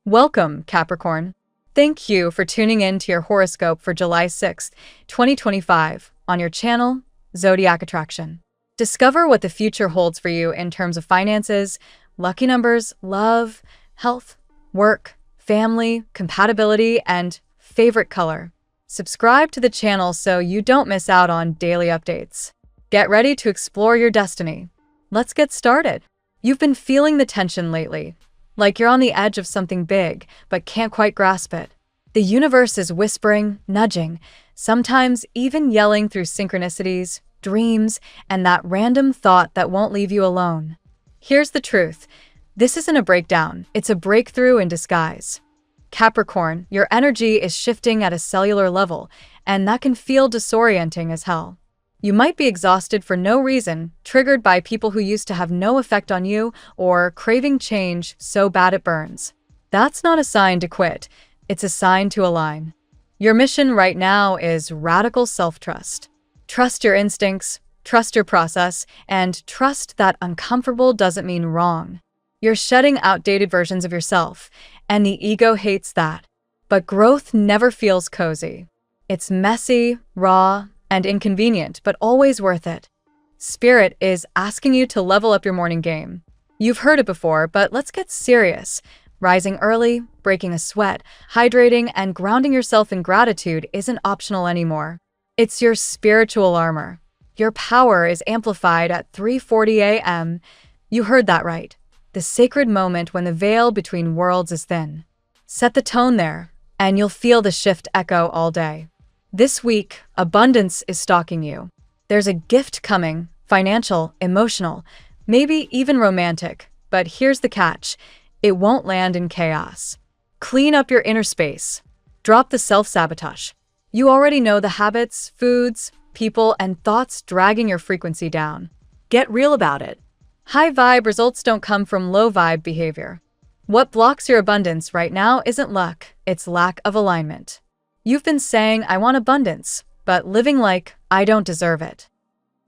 Welcome, Capricorn. Thank you for tuning in to your horoscope for July 6th, 2025, on your channel, Zodiac Attraction. Discover what the future holds for you in terms of finances, lucky numbers, love, health, work, family, compatibility, and favorite color. Subscribe to the channel so you don't miss out on daily updates. Get ready to explore your destiny. Let's get started. You've been feeling the tension lately, like you're on the edge of something big, but can't quite grasp it. The universe is whispering, nudging, sometimes even yelling through synchronicities, dreams, and that random thought that won't leave you alone. Here's the truth. This isn't a breakdown, it's a breakthrough in disguise. Capricorn, your energy is shifting at a cellular level, and that can feel disorienting as hell. You might be exhausted for no reason, triggered by people who used to have no effect on you, or craving change so bad it burns. That's not a sign to quit, it's a sign to align. Your mission right now is radical self-trust. Trust your instincts, trust your process, and trust that uncomfortable doesn't mean wrong. You're shedding outdated versions of yourself, and the ego hates that. But growth never feels cozy. It's messy, raw, and inconvenient, but always worth it. Spirit is asking you to level up your morning game. You've heard it before, but let's get serious. Rising early, breaking a sweat, hydrating, and grounding yourself in gratitude isn't optional anymore. It's your spiritual armor. Your power is amplified at 3:40 a.m. You heard that right. The sacred moment when the veil between worlds is thin. Set the tone there, and you'll feel the shift echo all day. This week, abundance is stalking you. There's a gift coming, financial, emotional, maybe even romantic. But here's the catch. It won't land in chaos. Clean up your inner space. Drop the self-sabotage. You already know the habits, foods, people, and thoughts dragging your frequency down. Get real about it. High-vibe results don't come from low-vibe behavior. What blocks your abundance right now isn't luck, it's lack of alignment. You've been saying, I want abundance, but living like, I don't deserve it.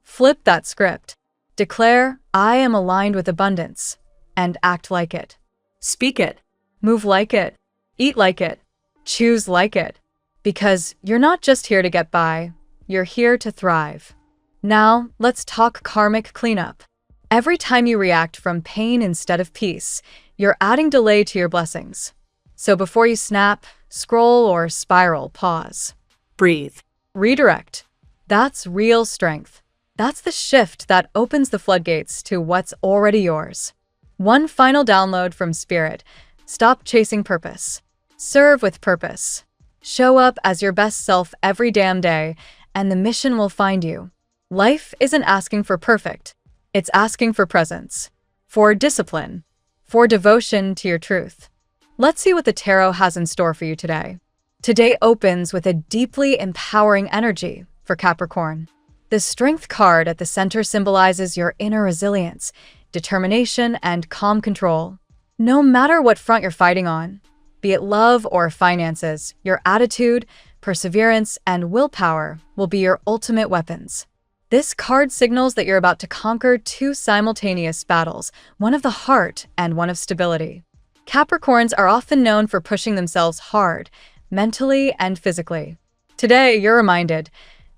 Flip that script. Declare, I am aligned with abundance, and act like it. Speak it. Move like it. Eat like it. Choose like it. Because you're not just here to get by, you're here to thrive. Now, let's talk karmic cleanup. Every time you react from pain instead of peace, you're adding delay to your blessings. So before you snap, scroll, or spiral, pause. Breathe. Redirect. That's real strength. That's the shift that opens the floodgates to what's already yours. One final download from Spirit. Stop chasing purpose. Serve with purpose. Show up as your best self every damn day, and the mission will find you. Life isn't asking for perfect. It's asking for presence, for discipline, for devotion to your truth. Let's see what the tarot has in store for you today. Today opens with a deeply empowering energy for Capricorn. The Strength card at the center symbolizes your inner resilience, determination, and calm control. No matter what front you're fighting on, be it love or finances, your attitude, perseverance, and willpower will be your ultimate weapons. This card signals that you're about to conquer two simultaneous battles, one of the heart and one of stability. Capricorns are often known for pushing themselves hard, mentally and physically. Today, you're reminded,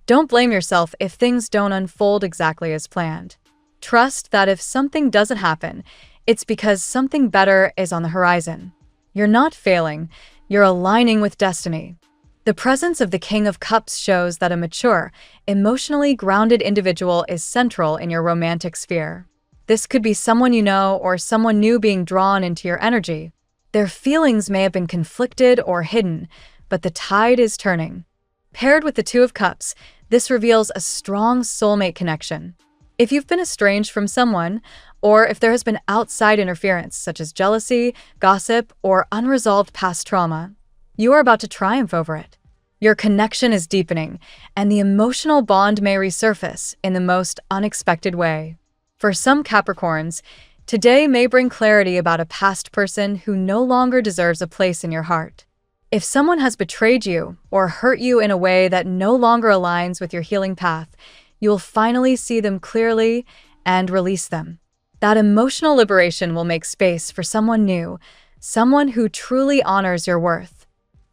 don't blame yourself if things don't unfold exactly as planned. Trust that if something doesn't happen, it's because something better is on the horizon. You're not failing, you're aligning with destiny. The presence of the King of Cups shows that a mature, emotionally grounded individual is central in your romantic sphere. This could be someone you know or someone new being drawn into your energy. Their feelings may have been conflicted or hidden, but the tide is turning. Paired with the Two of Cups, this reveals a strong soulmate connection. If you've been estranged from someone, or if there has been outside interference such as jealousy, gossip, or unresolved past trauma, you are about to triumph over it. Your connection is deepening, and the emotional bond may resurface in the most unexpected way. For some Capricorns, today may bring clarity about a past person who no longer deserves a place in your heart. If someone has betrayed you or hurt you in a way that no longer aligns with your healing path, you will finally see them clearly and release them. That emotional liberation will make space for someone new, someone who truly honors your worth.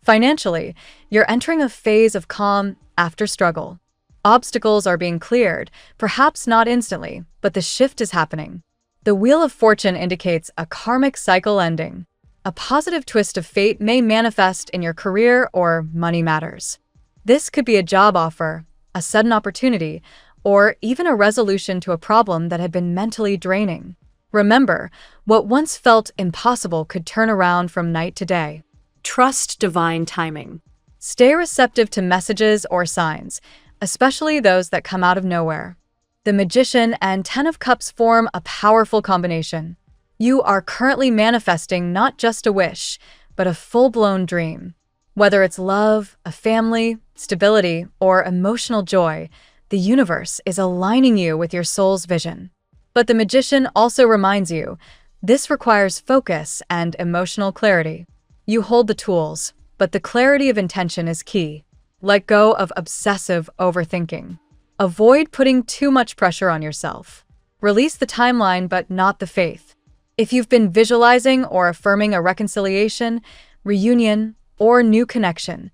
Financially, you're entering a phase of calm after struggle. Obstacles are being cleared, perhaps not instantly, but the shift is happening. The Wheel of Fortune indicates a karmic cycle ending. A positive twist of fate may manifest in your career or money matters. This could be a job offer, a sudden opportunity, or even a resolution to a problem that had been mentally draining. Remember, what once felt impossible could turn around from night to day. Trust divine timing. Stay receptive to messages or signs, especially those that come out of nowhere. The Magician and Ten of Cups form a powerful combination. You are currently manifesting not just a wish, but a full-blown dream. Whether it's love, a family, stability, or emotional joy, the universe is aligning you with your soul's vision. But the Magician also reminds you, this requires focus and emotional clarity. You hold the tools, but the clarity of intention is key. Let go of obsessive overthinking. Avoid putting too much pressure on yourself. Release the timeline, but not the faith. If you've been visualizing or affirming a reconciliation, reunion, or new connection,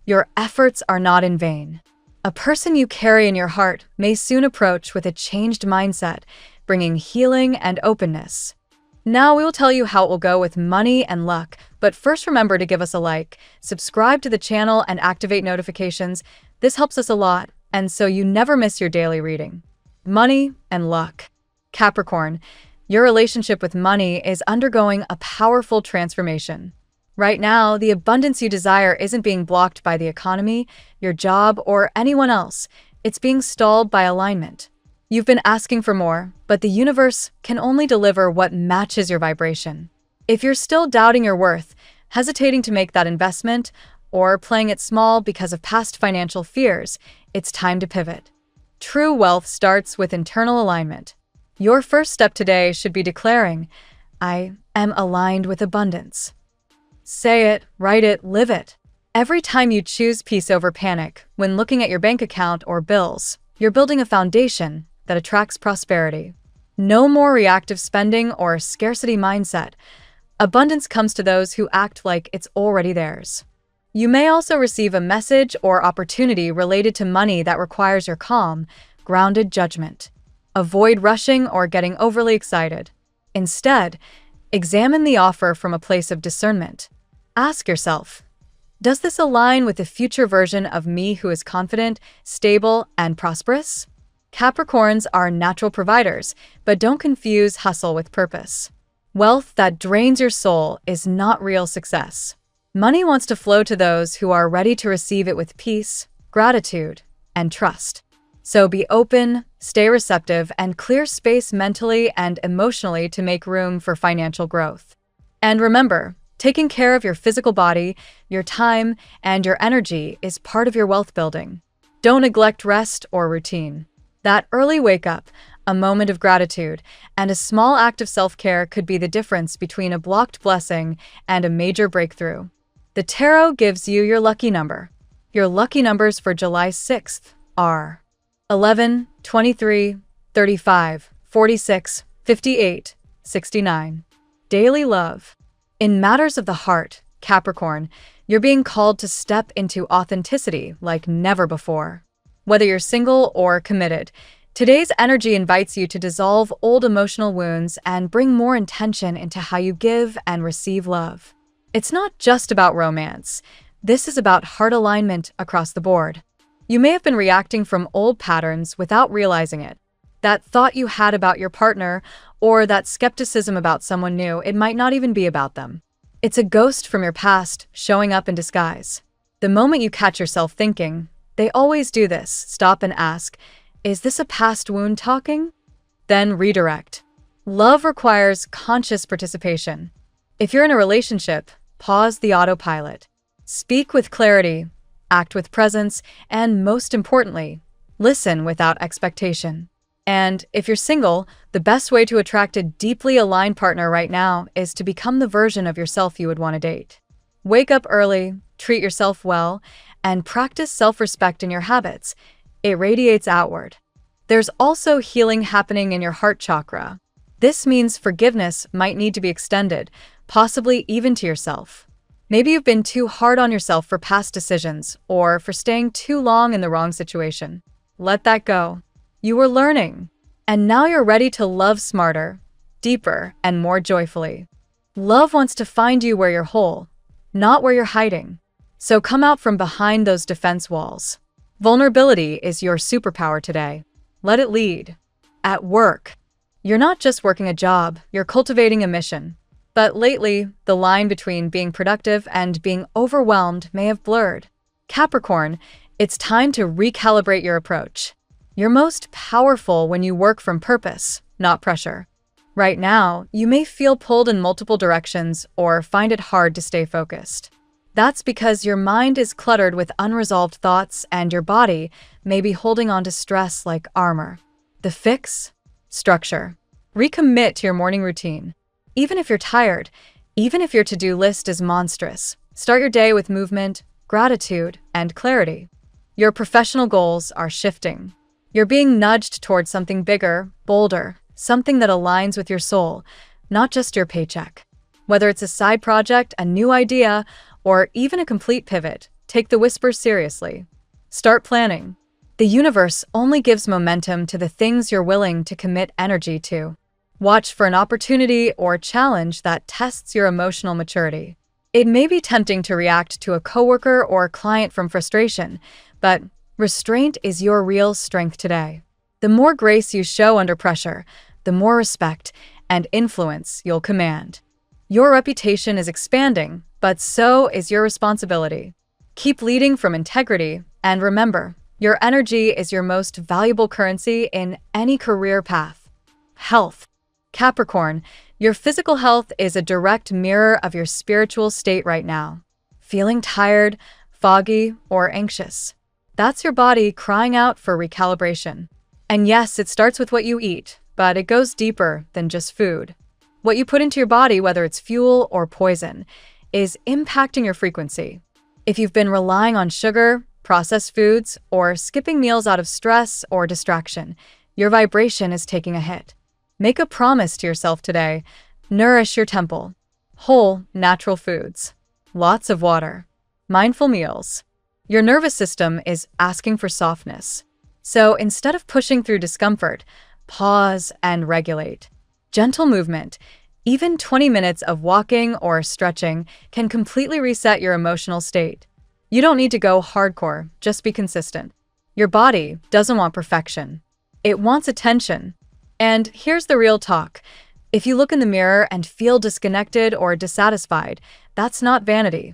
your efforts are not in vain. A person you carry in your heart may soon approach with a changed mindset, bringing healing and openness. Now we will tell you how it will go with money and luck, but first remember to give us a like, subscribe to the channel, and activate notifications. This helps us a lot, and so you never miss your daily reading. Money and luck. Capricorn, your relationship with money is undergoing a powerful transformation. Right now, the abundance you desire isn't being blocked by the economy, your job, or anyone else. It's being stalled by alignment. You've been asking for more, but the universe can only deliver what matches your vibration. If you're still doubting your worth, hesitating to make that investment, or playing it small because of past financial fears, it's time to pivot. True wealth starts with internal alignment. Your first step today should be declaring, I am aligned with abundance. Say it, write it, live it. Every time you choose peace over panic when looking at your bank account or bills, you're building a foundation that attracts prosperity. No more reactive spending or scarcity mindset. Abundance comes to those who act like it's already theirs. You may also receive a message or opportunity related to money that requires your calm, grounded judgment. Avoid rushing or getting overly excited. Instead, examine the offer from a place of discernment. Ask yourself, does this align with the future version of me who is confident, stable, and prosperous? Capricorns are natural providers, but don't confuse hustle with purpose. Wealth that drains your soul is not real success. Money wants to flow to those who are ready to receive it with peace, gratitude, and trust. So be open, stay receptive, and clear space mentally and emotionally to make room for financial growth. And remember, taking care of your physical body, your time, and your energy is part of your wealth building. Don't neglect rest or routine. That early wake-up, a moment of gratitude, and a small act of self-care could be the difference between a blocked blessing and a major breakthrough. The tarot gives you your lucky number. Your lucky numbers for July 6th are 11, 23, 35, 46, 58, 69. Daily love. In matters of the heart, Capricorn, you're being called to step into authenticity like never before. Whether you're single or committed, today's energy invites you to dissolve old emotional wounds and bring more intention into how you give and receive love. It's not just about romance. This is about heart alignment across the board. You may have been reacting from old patterns without realizing it. That thought you had about your partner, or that skepticism about someone new, it might not even be about them. It's a ghost from your past showing up in disguise. The moment you catch yourself thinking, they always do this, stop and ask, is this a past wound talking? Then redirect. Love requires conscious participation. If you're in a relationship, pause the autopilot. Speak with clarity, act with presence, and most importantly, listen without expectation. And if you're single, the best way to attract a deeply aligned partner right now is to become the version of yourself you would want to date. Wake up early, treat yourself well, and practice self-respect in your habits. It radiates outward. There's also healing happening in your heart chakra. This means forgiveness might need to be extended, possibly even to yourself. Maybe you've been too hard on yourself for past decisions or for staying too long in the wrong situation. Let that go. You were learning, and now you're ready to love smarter, deeper, and more joyfully. Love wants to find you where you're whole, not where you're hiding. So come out from behind those defense walls. Vulnerability is your superpower today. Let it lead. At work, you're not just working a job, you're cultivating a mission. But lately, the line between being productive and being overwhelmed may have blurred. Capricorn, it's time to recalibrate your approach. You're most powerful when you work from purpose, not pressure. Right now, you may feel pulled in multiple directions or find it hard to stay focused. That's because your mind is cluttered with unresolved thoughts and your body may be holding on to stress like armor. The fix? Structure. Recommit to your morning routine. Even if you're tired, even if your to-do list is monstrous, start your day with movement, gratitude, and clarity. Your professional goals are shifting. You're being nudged towards something bigger, bolder, something that aligns with your soul, not just your paycheck. Whether it's a side project, a new idea, or even a complete pivot, take the whispers seriously. Start planning. The universe only gives momentum to the things you're willing to commit energy to. Watch for an opportunity or challenge that tests your emotional maturity. It may be tempting to react to a coworker or client from frustration, but restraint is your real strength today. The more grace you show under pressure, the more respect and influence you'll command. Your reputation is expanding, but so is your responsibility. Keep leading from integrity, and remember, your energy is your most valuable currency in any career path. Health. Capricorn, your physical health is a direct mirror of your spiritual state right now. Feeling tired, foggy, or anxious? That's your body crying out for recalibration. And yes, it starts with what you eat, but it goes deeper than just food. What you put into your body, whether it's fuel or poison, is impacting your frequency. If you've been relying on sugar, processed foods, or skipping meals out of stress or distraction, your vibration is taking a hit. Make a promise to yourself today. Nourish your temple. Whole, natural foods. Lots of water. Mindful meals. Your nervous system is asking for softness. So instead of pushing through discomfort, pause and regulate. Gentle movement, even 20 minutes of walking or stretching, can completely reset your emotional state. You don't need to go hardcore, just be consistent. Your body doesn't want perfection. It wants attention. And here's the real talk. If you look in the mirror and feel disconnected or dissatisfied, that's not vanity.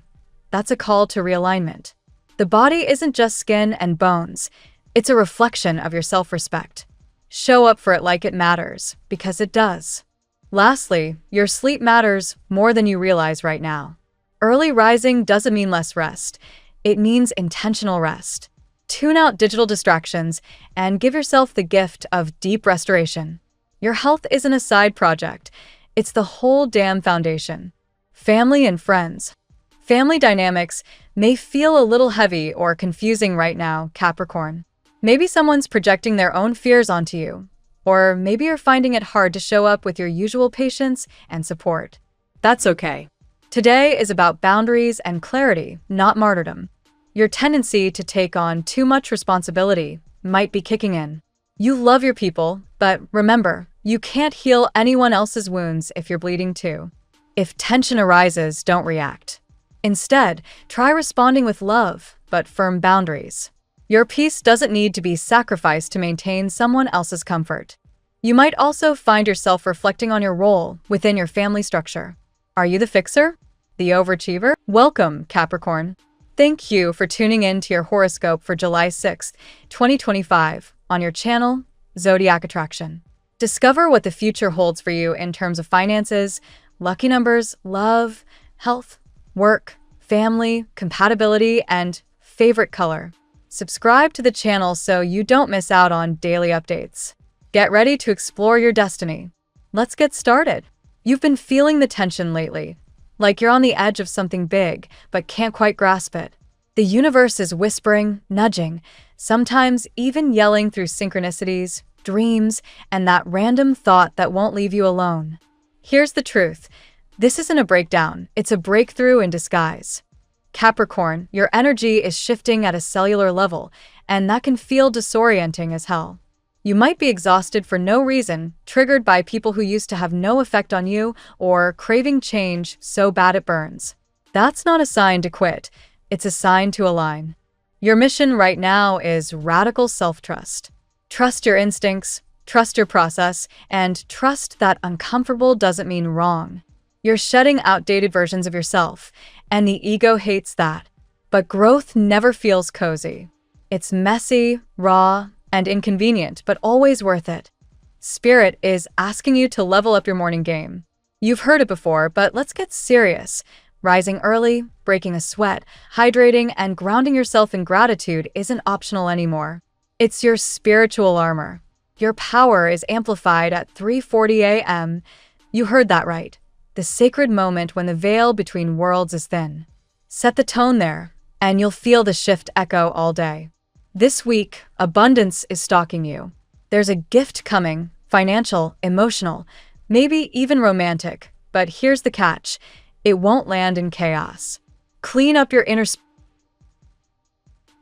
That's a call to realignment. The body isn't just skin and bones. It's a reflection of your self-respect. Show up for it like it matters, because it does. Lastly, your sleep matters more than you realize right now. Early rising doesn't mean less rest. It means intentional rest. Tune out digital distractions and give yourself the gift of deep restoration. Your health isn't a side project. It's the whole damn foundation. Family and friends. Family dynamics may feel a little heavy or confusing right now, Capricorn. Maybe someone's projecting their own fears onto you, or maybe you're finding it hard to show up with your usual patience and support. That's okay. Today is about boundaries and clarity, not martyrdom. Your tendency to take on too much responsibility might be kicking in. You love your people, but remember, you can't heal anyone else's wounds if you're bleeding too. If tension arises, don't react. Instead, try responding with love, but firm boundaries. Your peace doesn't need to be sacrificed to maintain someone else's comfort. You might also find yourself reflecting on your role within your family structure. Are you the fixer? The overachiever? Welcome, Capricorn. Thank you for tuning in to your horoscope for July 6th, 2025, on your channel, Zodiac Attraction. Discover what the future holds for you in terms of finances, lucky numbers, love, health, work, family, compatibility, and favorite color. Subscribe to the channel so you don't miss out on daily updates. Get ready to explore your destiny. Let's get started. You've been feeling the tension lately, like you're on the edge of something big, but can't quite grasp it. The universe is whispering, nudging, sometimes even yelling through synchronicities, dreams, and that random thought that won't leave you alone. Here's the truth. This isn't a breakdown, it's a breakthrough in disguise. Capricorn, your energy is shifting at a cellular level, and that can feel disorienting as hell. You might be exhausted for no reason, triggered by people who used to have no effect on you, or craving change so bad it burns. That's not a sign to quit, it's a sign to align. Your mission right now is radical self-trust. Trust your instincts, trust your process, and trust that uncomfortable doesn't mean wrong. You're shedding outdated versions of yourself, and the ego hates that. But growth never feels cozy. It's messy, raw, and inconvenient, but always worth it. Spirit is asking you to level up your morning game. You've heard it before, but let's get serious. Rising early, breaking a sweat, hydrating, and grounding yourself in gratitude isn't optional anymore. It's your spiritual armor. Your power is amplified at 3:40 a.m. You heard that right. The sacred moment when the veil between worlds is thin. Set the tone there, and you'll feel the shift echo all day. This week, abundance is stalking you. There's a gift coming, financial, emotional, maybe even romantic. But here's the catch. It won't land in chaos. Clean up your inner space.